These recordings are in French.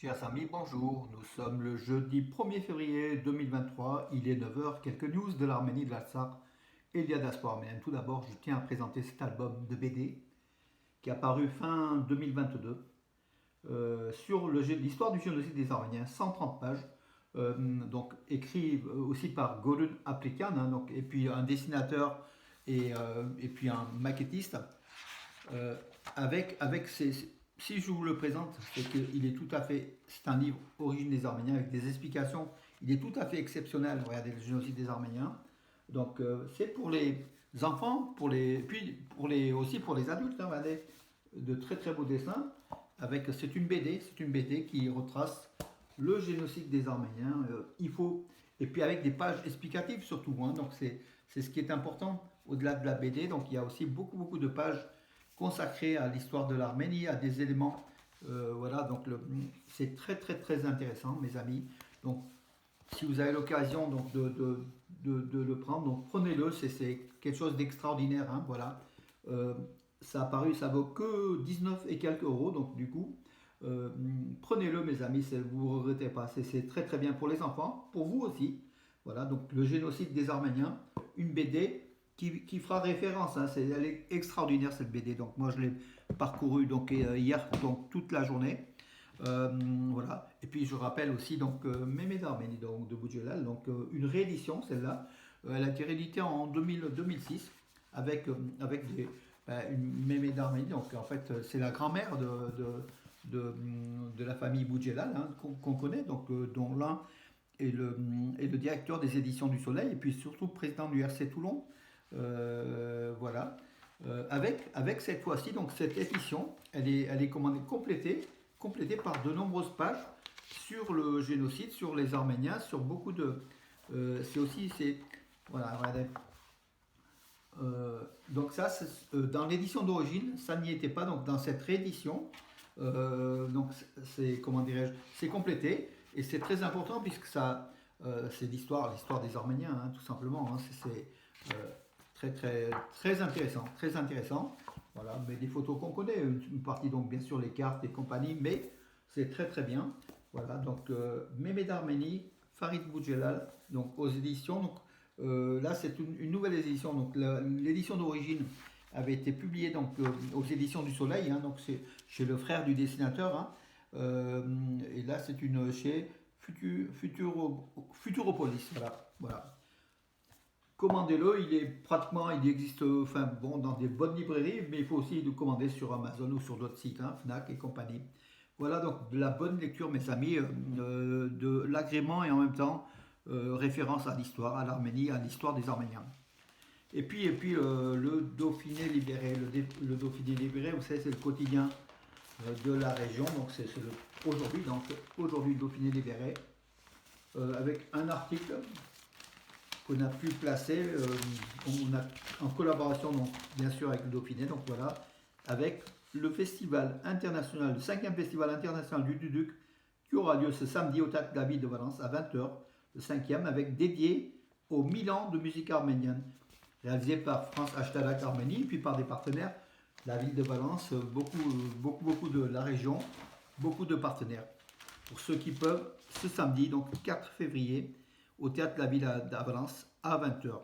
Chers amis, bonjour. Nous sommes le jeudi 1er février 2023. Il est 9 heures. Quelques news de l'Arménie, de l'Artsakh et de la diaspora arménienne. Tout d'abord, je tiens à présenter cet album de BD qui est apparu fin 2022 sur l'histoire du génocide des Arméniens, 130 pages. Donc écrit aussi par Gorun Aplikan, et puis un dessinateur et puis un maquettiste. Avec si je vous le présente, c'est qu'il est tout à fait, c'est un livre Origine des Arméniens avec des explications. Il est tout à fait exceptionnel. Regardez le génocide des Arméniens. Donc c'est pour les enfants, puis aussi pour les adultes. Regardez, de très très beaux dessins. C'est une BD qui retrace le génocide des Arméniens. Et puis avec des pages explicatives surtout. Donc c'est ce qui est important au-delà de la BD. Donc il y a aussi beaucoup de pages consacré à l'histoire de l'Arménie, à des éléments. Voilà, donc c'est très intéressant, mes amis. Donc, si vous avez l'occasion de le prendre, donc prenez-le, c'est quelque chose d'extraordinaire. Voilà. Ça a paru, ça vaut que 19 et quelques euros, donc du coup, prenez-le, mes amis, vous ne regrettez pas. C'est très bien pour les enfants, pour vous aussi. Voilà, donc le génocide des Arméniens, une BD qui fera référence. Elle est extraordinaire cette BD. Donc moi je l'ai parcouru hier donc toute la journée. Voilà. Et puis je rappelle aussi donc Mehmet Armeni donc de Boudjelal, donc une réédition celle-là. Elle a été rééditée en 2006 avec une Mehmet Armeni. Donc en fait c'est la grand-mère de la famille Boudjelal qu'on connaît, donc dont l'un est le directeur des éditions du Soleil et puis surtout président du RC Toulon. Voilà. Avec cette fois-ci, donc cette édition, elle est complétée par de nombreuses pages sur le génocide, sur les Arméniens, sur beaucoup de. Voilà, regardez. Donc ça, dans l'édition d'origine, ça n'y était pas. Donc dans cette réédition, donc c'est complété et c'est très important puisque ça, c'est l'histoire des Arméniens, tout simplement. C'est très intéressant, très intéressant. Voilà, mais des photos qu'on connaît, une partie donc bien sûr les cartes et compagnie, mais c'est très bien. Voilà, donc Mehmet Armeni, Farid Boudjelal, donc aux éditions. Donc là c'est une nouvelle édition. Donc l'édition d'origine avait été publiée donc aux éditions du Soleil, donc c'est chez le frère du dessinateur. Et là c'est une chez Futuropolis. Voilà. Commandez-le, il existe dans des bonnes librairies, mais il faut aussi le commander sur Amazon ou sur d'autres sites, Fnac et compagnie. Voilà donc de la bonne lecture, mes amis, de l'agrément et en même temps référence à l'histoire, à l'Arménie, à l'histoire des Arméniens. Et puis le Dauphiné libéré, le Dauphiné libéré, vous savez, c'est le quotidien de la région, donc c'est aujourd'hui le Dauphiné libéré, avec un article qu'on a pu placer en collaboration donc, bien sûr avec le Dauphiné, donc voilà, avec le festival international, le 5e festival international du Duduk qui aura lieu ce samedi au Théâtre de la Ville de Valence à 20h, le 5e, avec dédié aux 1000 ans de musique arménienne, réalisé par France Ashtalak Arménie, puis par des partenaires, la Ville de Valence, beaucoup de la région, beaucoup de partenaires. Pour ceux qui peuvent, ce samedi, donc 4 février, au Théâtre de la Ville à Valence à 20h.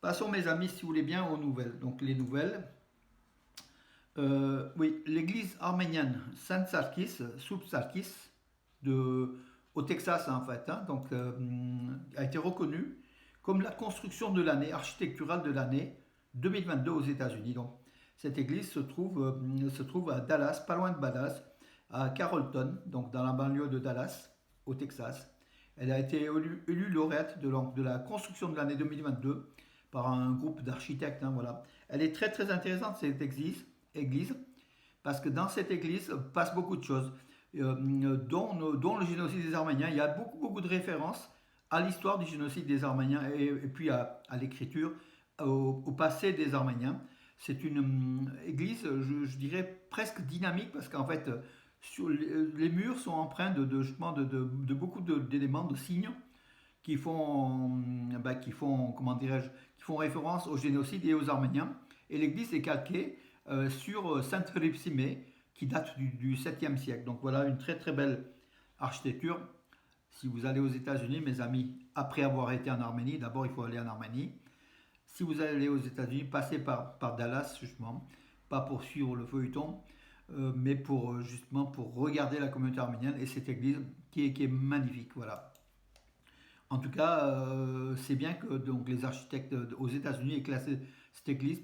Passons, mes amis, si vous voulez bien, aux nouvelles. Donc les nouvelles. Oui, l'église arménienne Saint-Sarkis, Soub-Sarkis, au Texas en fait, donc, a été reconnue comme la construction de l'année architecturale de l'année 2022 aux États-Unis. Donc cette église se trouve à Dallas, pas loin de Dallas, à Carrollton, donc dans la banlieue de Dallas, au Texas. Elle a été élue lauréate de la construction de l'année 2022 par un groupe d'architectes. Voilà. Elle est très intéressante cette église, parce que dans cette église passe beaucoup de choses, dont le génocide des Arméniens. Il y a beaucoup de références à l'histoire du génocide des Arméniens et puis à l'écriture, au passé des Arméniens. C'est une église, je dirais, presque dynamique, parce qu'en fait, sur les murs sont empreints de beaucoup d'éléments, de signes qui font référence au génocide et aux Arméniens. Et l'église est calquée sur Sainte Ripsime, qui date du 7e siècle. Donc voilà une très très belle architecture. Si vous allez aux États-Unis, mes amis, après avoir été en Arménie, d'abord il faut aller en Arménie. Si vous allez aux États-Unis, passez par Dallas, justement, pas pour suivre le feuilleton, mais pour justement pour regarder la communauté arménienne et cette église qui est magnifique. Voilà. En tout cas, c'est bien que donc, les architectes aux États-Unis aient classé cette église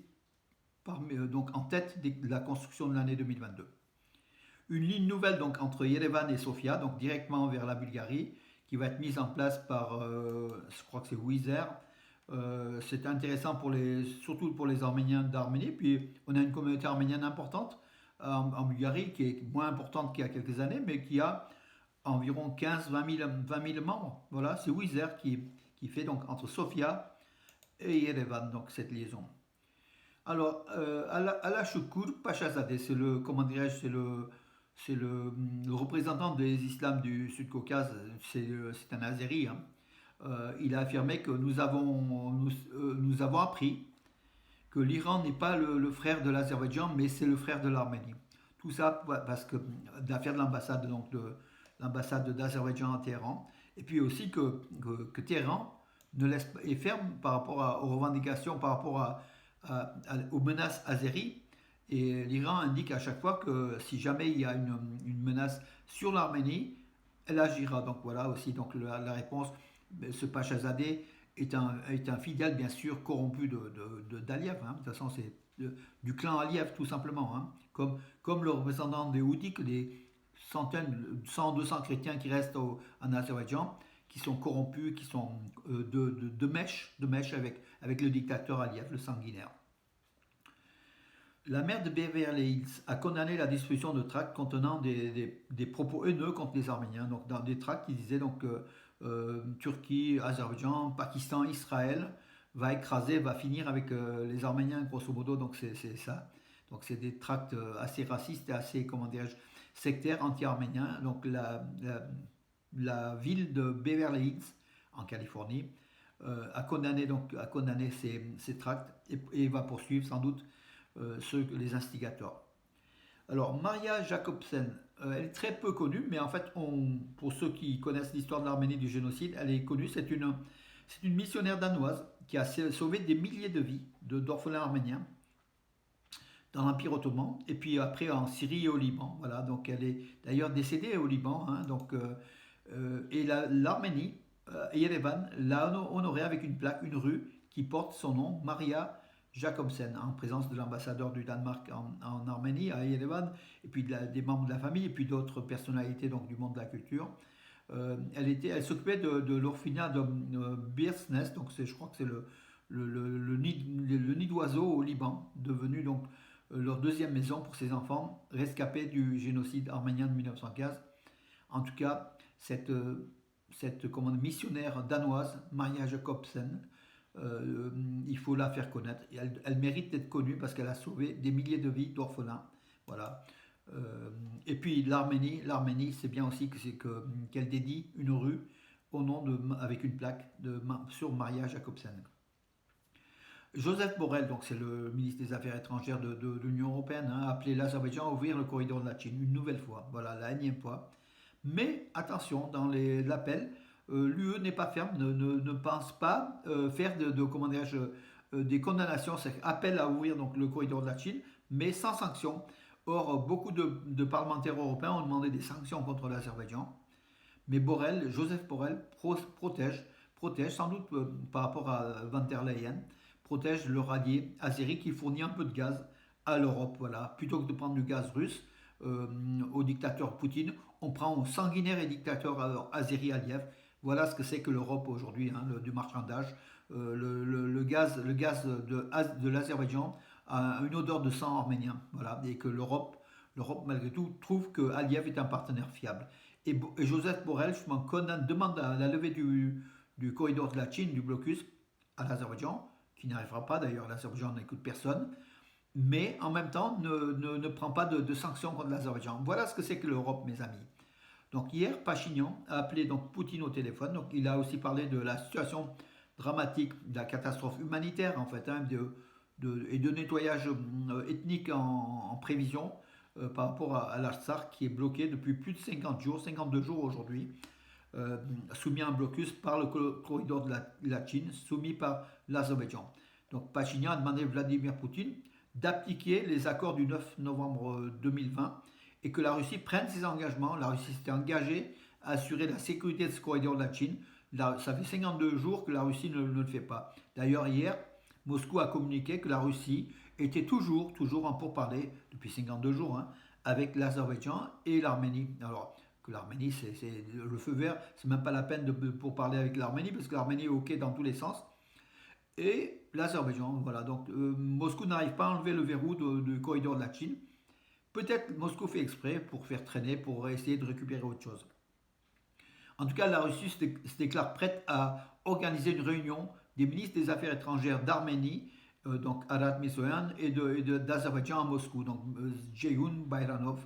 donc, en tête de la construction de l'année 2022. Une ligne nouvelle donc, entre Yerevan et Sofia, donc directement vers la Bulgarie, qui va être mise en place par, je crois que c'est Wizz Air. C'est intéressant surtout pour les Arméniens d'Arménie. Puis on a une communauté arménienne importante en Bulgarie, qui est moins importante qu'il y a quelques années, mais qui a environ 15-20 000 membres. Voilà, c'est Wizz Air qui fait donc entre Sofia et Yerevan, donc cette liaison. Alors, Ala Shoukour Pachazadeh, c'est le, comment dirais-je, c'est le représentant des islams du Sud-Caucase, c'est un Azéri. Hein. Il a affirmé que nous avons appris que l'Iran n'est pas le frère de l'Azerbaïdjan, mais c'est le frère de l'Arménie. Tout ça parce que d'affaire de l'ambassade, donc de l'ambassade d'Azerbaïdjan à Téhéran, et puis aussi que Téhéran est ferme par rapport aux revendications, par rapport aux menaces azéries. Et l'Iran indique à chaque fois que si jamais il y a une menace sur l'Arménie, elle agira. Donc voilà aussi donc la réponse. Ce Pachazadeh est un fidèle, bien sûr, corrompu d'Aliyev. Hein. De toute façon, c'est du clan Aliyev, tout simplement. Hein. Comme le représentant des Houthis, que des centaines, 100, 200 chrétiens qui restent en Azerbaïdjan, qui sont corrompus, qui sont de mèche avec le dictateur Aliyev, le sanguinaire. La maire de Beverly Hills a condamné la distribution de tracts contenant des propos haineux contre les Arméniens. Donc, dans des tracts qui disaient donc Turquie, Azerbaïdjan, Pakistan, Israël va écraser, va finir avec les Arméniens, grosso modo. Donc, c'est ça. Donc, c'est des tracts assez racistes et assez, comment dirais-je, sectaires, anti-arméniens. Donc, la ville de Beverly Hills, en Californie, a condamné ces tracts et va poursuivre sans doute les instigateurs. Alors, Maria Jacobsen, elle est très peu connue, mais en fait, pour ceux qui connaissent l'histoire de l'Arménie du génocide, elle est connue. C'est une missionnaire danoise qui a sauvé des milliers de vies d'orphelins arméniens dans l'Empire ottoman, et puis après en Syrie et au Liban. Voilà, donc elle est d'ailleurs décédée au Liban. Hein, et l'Arménie, Yerevan, l'a honorée avec une plaque, une rue qui porte son nom, Maria Jacobsen, en présence de l'ambassadeur du Danemark en Arménie, à Yerevan, et puis des membres de la famille, et puis d'autres personnalités donc, du monde de la culture. Elle s'occupait de l'orphelinat de Birsnes, donc je crois que c'est le nid d'oiseaux au Liban, devenu donc leur deuxième maison pour ses enfants rescapés du génocide arménien de 1915. En tout cas, cette missionnaire danoise, Maria Jacobsen, il faut la faire connaître. Elle mérite d'être connue parce qu'elle a sauvé des milliers de vies d'orphelins. Voilà. Et puis l'Arménie, c'est bien aussi qu'elle dédie une rue au nom avec une plaque sur Maria Jacobsen. Joseph Borrell, donc c'est le ministre des Affaires étrangères de l'Union européenne, a appelé l'Azerbaïdjan à ouvrir le corridor de la Chine une nouvelle fois. Voilà, la énième fois. Mais attention, dans l'appel, l'UE n'est pas ferme, ne pense pas faire des condamnations, c'est appel à ouvrir donc, le corridor de la Chine, mais sans sanctions. Or, beaucoup de parlementaires européens ont demandé des sanctions contre l'Azerbaïdjan, mais Joseph Borrell protège sans doute par rapport à Van der Leyen, protège le rallié azéri qui fournit un peu de gaz à l'Europe. Voilà. Plutôt que de prendre du gaz russe au dictateur Poutine, on prend au sanguinaire et dictateur Azeri Aliyev. Voilà ce que c'est que l'Europe aujourd'hui, hein, du marchandage. Le gaz de l'Azerbaïdjan a une odeur de sang arménien. Voilà, et que l'Europe, malgré tout, trouve que Aliyev est un partenaire fiable. Et Joseph Borrell, demande la levée du corridor de la Chine, du blocus, à l'Azerbaïdjan, qui n'arrivera pas d'ailleurs, l'Azerbaïdjan n'écoute personne, mais en même temps ne prend pas de sanctions contre l'Azerbaïdjan. Voilà ce que c'est que l'Europe, mes amis. Donc hier, Pachinian a appelé donc Poutine au téléphone. Donc il a aussi parlé de la situation dramatique, de la catastrophe humanitaire en fait, hein, et de nettoyage ethnique en prévision par rapport à l'Artsakh qui est bloqué depuis plus de 50 jours, 52 jours aujourd'hui, soumis à un blocus par le corridor de la Chine, soumis par l'Azerbaïdjan. Donc Pachinian a demandé à Vladimir Poutine d'appliquer les accords du 9 novembre 2020 et que la Russie prenne ses engagements. La Russie s'était engagée à assurer la sécurité de ce corridor de la Chine. Là, ça fait 52 jours que la Russie ne le fait pas. D'ailleurs, hier, Moscou a communiqué que la Russie était toujours en pourparlers, depuis 52 jours, hein, avec l'Azerbaïdjan et l'Arménie. Alors, que l'Arménie, c'est le feu vert, c'est même pas la peine pour parler avec l'Arménie, parce que l'Arménie est OK dans tous les sens. Et l'Azerbaïdjan, voilà. Donc, Moscou n'arrive pas à enlever le verrou du corridor de la Chine. Peut-être Moscou fait exprès pour faire traîner, pour essayer de récupérer autre chose. En tout cas, la Russie se déclare prête à organiser une réunion des ministres des Affaires étrangères d'Arménie, donc Arat Mirzoyan, et d'Azerbaïdjan à Moscou. Donc Ceyhun Bayramov,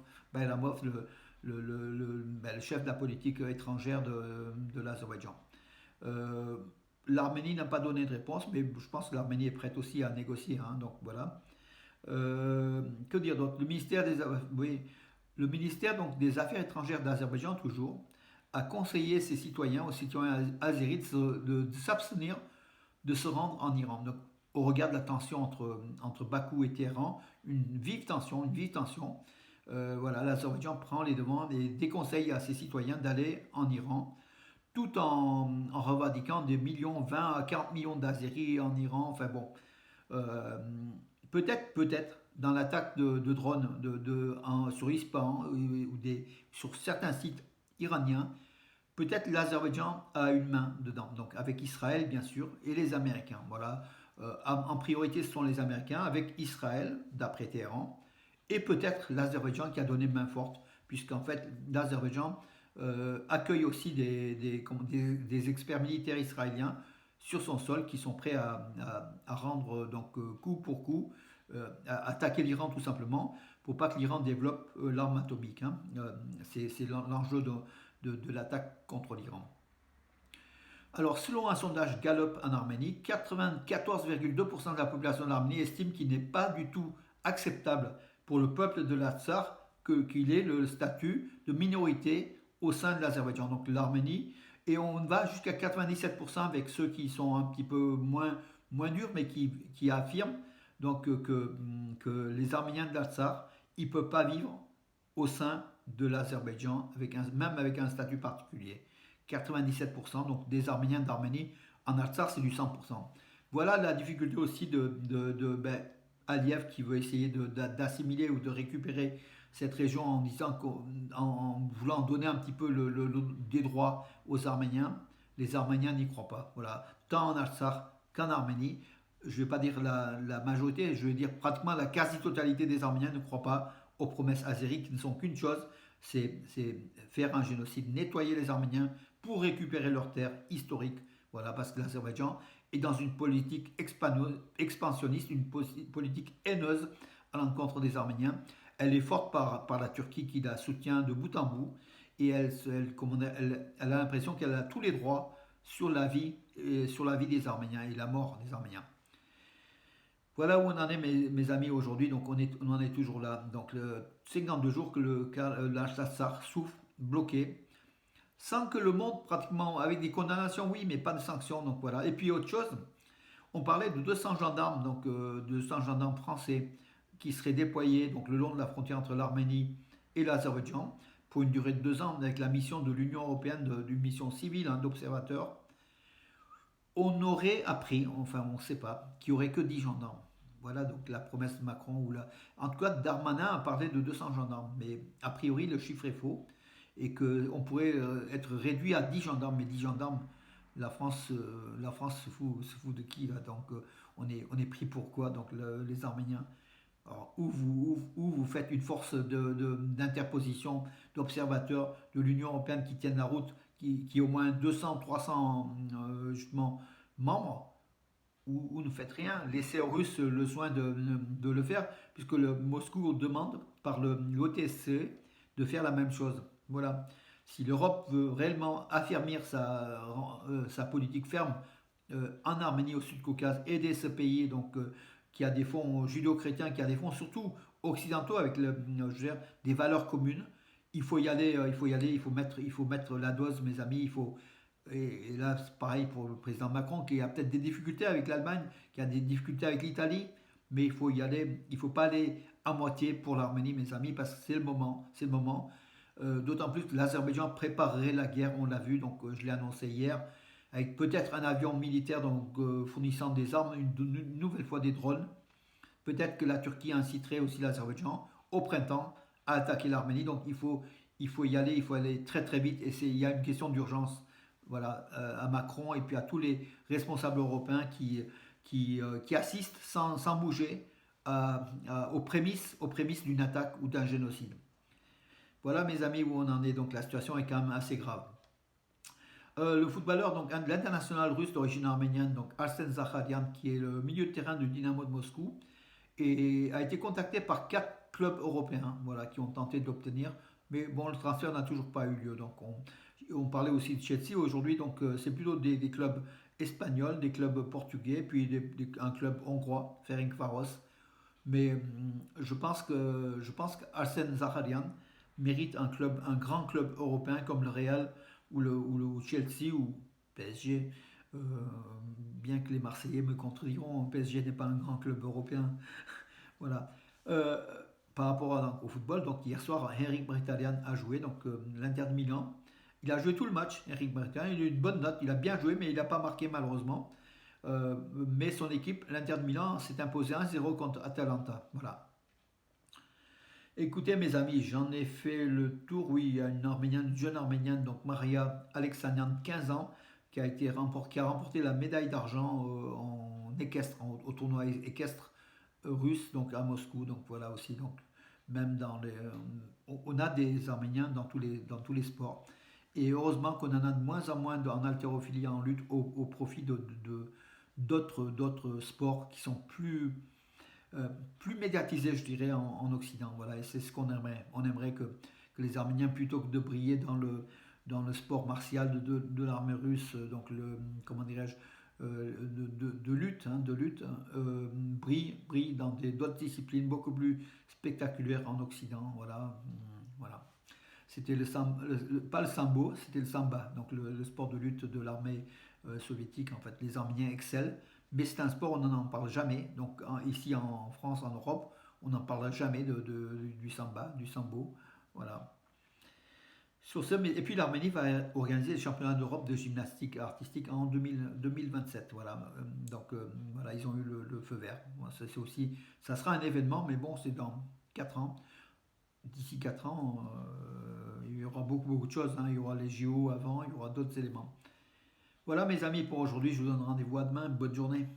le chef de la politique étrangère de l'Azerbaïdjan. L'Arménie n'a pas donné de réponse, mais je pense que l'Arménie est prête aussi à négocier. Hein, donc voilà. Que dire d'autre? Le ministère donc, des Affaires étrangères d'Azerbaïdjan, toujours, a conseillé aux citoyens azéris de s'abstenir de se rendre en Iran. Donc, au regard de la tension entre Bakou et Téhéran, une vive tension. Voilà, l'Azerbaïdjan prend les devants et déconseille à ses citoyens d'aller en Iran, tout en revendiquant des millions, 20 à 40 millions d'Azéris en Iran. Enfin bon, euh, peut-être, dans l'attaque de drones sur Ispahan sur certains sites iraniens, peut-être l'Azerbaïdjan a une main dedans. Donc avec Israël, bien sûr, et les Américains. Voilà. En priorité, ce sont les Américains, avec Israël, d'après Téhéran, et peut-être l'Azerbaïdjan qui a donné main forte, puisqu'en fait, l'Azerbaïdjan accueille aussi des experts militaires israéliens sur son sol qui sont prêts à rendre donc coup pour coup, attaquer l'Iran tout simplement, pour pas que l'Iran développe l'arme atomique. Hein. C'est l'enjeu de l'attaque contre l'Iran. Alors, selon un sondage Gallup en Arménie, 94,2% de la population de l'Arménie estime qu'il n'est pas du tout acceptable pour le peuple de l'Artsakh qu'il ait le statut de minorité au sein de l'Azerbaïdjan, donc l'Arménie, et on va jusqu'à 97% avec ceux qui sont un petit peu moins durs, mais qui affirment donc que les Arméniens de l'Artsakh, ils ne peuvent pas vivre au sein de l'Azerbaïdjan, même avec un statut particulier. 97%, donc des Arméniens d'Arménie. En Artsakh, c'est du 100%. Voilà la difficulté aussi de Aliyev qui veut essayer d'assimiler ou de récupérer cette région en disant en voulant donner un petit peu des droits aux Arméniens. Les Arméniens n'y croient pas. Voilà. Tant en Artsakh qu'en Arménie, je ne vais pas dire la majorité, je vais dire pratiquement la quasi-totalité des Arméniens ne croient pas aux promesses azériques qui ne sont qu'une chose, c'est faire un génocide, nettoyer les Arméniens pour récupérer leurs terres historiques. Voilà, parce que l'Azerbaïdjan est dans une politique expansionniste, une politique haineuse à l'encontre des Arméniens. Elle est forte par la Turquie qui la soutient de bout en bout et elle a l'impression qu'elle a tous les droits sur la vie des Arméniens et la mort des Arméniens. Voilà où on en est, mes amis, aujourd'hui. Donc, on en est toujours là. Donc, 52 jours que l'Artsakh souffre, bloqué, sans que le monde, pratiquement, avec des condamnations, oui, mais pas de sanctions. Donc, voilà. Et puis, autre chose, on parlait de 200 gendarmes, donc 200 gendarmes français qui seraient déployés donc, le long de la frontière entre l'Arménie et l'Azerbaïdjan pour une durée de 2 ans avec la mission de l'Union européenne, d'une mission civile hein, d'observateurs. On aurait appris, enfin on ne sait pas, qu'il n'y aurait que 10 gendarmes. Voilà donc la promesse de Macron. En tout cas, Darmanin a parlé de 200 gendarmes, mais a priori le chiffre est faux et qu'on pourrait être réduit à 10 gendarmes. Mais 10 gendarmes, la France se fout de qui là? Donc on est pris pour quoi? Donc les Arméniens. Alors, où vous faites une force d'interposition d'observateurs de l'Union européenne qui tiennent la route, qui est au moins 200, 300 justement, membres, où ne faites rien. Laissez aux Russes le soin de le faire, puisque Moscou demande par l'OTSC de faire la même chose. Voilà. Si l'Europe veut réellement affermir sa politique ferme en Arménie, au Sud-Caucase, aider ce pays donc, qui a des fonds judéo-chrétiens, qui a des fonds surtout occidentaux avec je veux dire, des valeurs communes. Il faut y aller, il faut y aller, il faut mettre la dose, mes amis. Et là, c'est pareil pour le président Macron qui a peut-être des difficultés avec l'Allemagne, qui a des difficultés avec l'Italie, mais il faut y aller. Il ne faut pas aller à moitié pour l'Arménie, mes amis, parce que c'est le moment. C'est le moment. D'autant plus que l'Azerbaïdjan préparerait la guerre, on l'a vu, donc je l'ai annoncé hier, avec peut-être un avion militaire donc, fournissant des armes, une nouvelle fois des drones. Peut-être que la Turquie inciterait aussi l'Azerbaïdjan au printemps à attaquer l'Arménie. Donc il faut y aller, il faut aller très très vite. Et il y a une question d'urgence voilà, à Macron et puis à tous les responsables européens qui assistent sans bouger aux prémices d'une attaque ou d'un génocide. Voilà mes amis où on en est. Donc la situation est quand même assez grave. Le footballeur donc l'international russe d'origine arménienne, donc Arsen Zakharian, qui est le milieu de terrain du Dynamo de Moscou, et a été contacté par 4 clubs européens voilà, qui ont tenté de l'obtenir. Mais bon, le transfert n'a toujours pas eu lieu. Donc on parlait aussi de Chelsea aujourd'hui. Donc c'est plutôt des clubs espagnols, des clubs portugais, puis un club hongrois, Ferencváros. Mais je pense qu'Arsène Zaharian mérite un grand club européen comme le Real ou le Chelsea ou PSG. Euh, Bien que les Marseillais me contrediront, PSG n'est pas un grand club européen. Voilà. Euh, Par rapport au football, donc hier soir, Henrik Mkhitaryan a joué, donc l'Inter de Milan. Il a joué tout le match, Henrik Mkhitaryan. Il a eu une bonne note, il a bien joué, mais il n'a pas marqué malheureusement. Mais son équipe, l'Inter de Milan, s'est imposé 1-0 contre Atalanta. Voilà. Écoutez mes amis, j'en ai fait le tour. Oui, il y a une jeune arménienne, donc Maria Alexanian, 15 ans, qui a remporté la médaille d'argent en équestre, au tournoi équestre russe, donc à Moscou. Donc voilà aussi, donc même on a des Arméniens dans tous les sports. Et heureusement qu'on en a de moins en moins en haltérophilie en lutte au profit d'autres sports qui sont plus médiatisés, je dirais, en Occident. Voilà, et c'est ce qu'on aimerait. On aimerait que les Arméniens, plutôt que de briller dans le sport martial de l'armée russe, donc comment dirais-je, de lutte brillent dans d'autres disciplines beaucoup plus spectaculaires en Occident. Voilà, voilà. C'était pas le sambo, c'était le samba, donc le sport de lutte de l'armée soviétique. En fait, les Arméniens excellent, mais c'est un sport, on n'en parle jamais. Donc ici en France, en Europe, on n'en parlera jamais du samba, du sambo. Voilà. Et puis l'Arménie va organiser les championnats d'Europe de gymnastique artistique en 2027. Voilà. Donc voilà, ils ont eu le feu vert. Voilà, ça sera un événement, mais bon, c'est dans 4 ans. D'ici 4 ans, il y aura beaucoup de choses, hein. Il y aura les JO avant, il y aura d'autres éléments. Voilà mes amis pour aujourd'hui, je vous donne rendez-vous à demain. Bonne journée.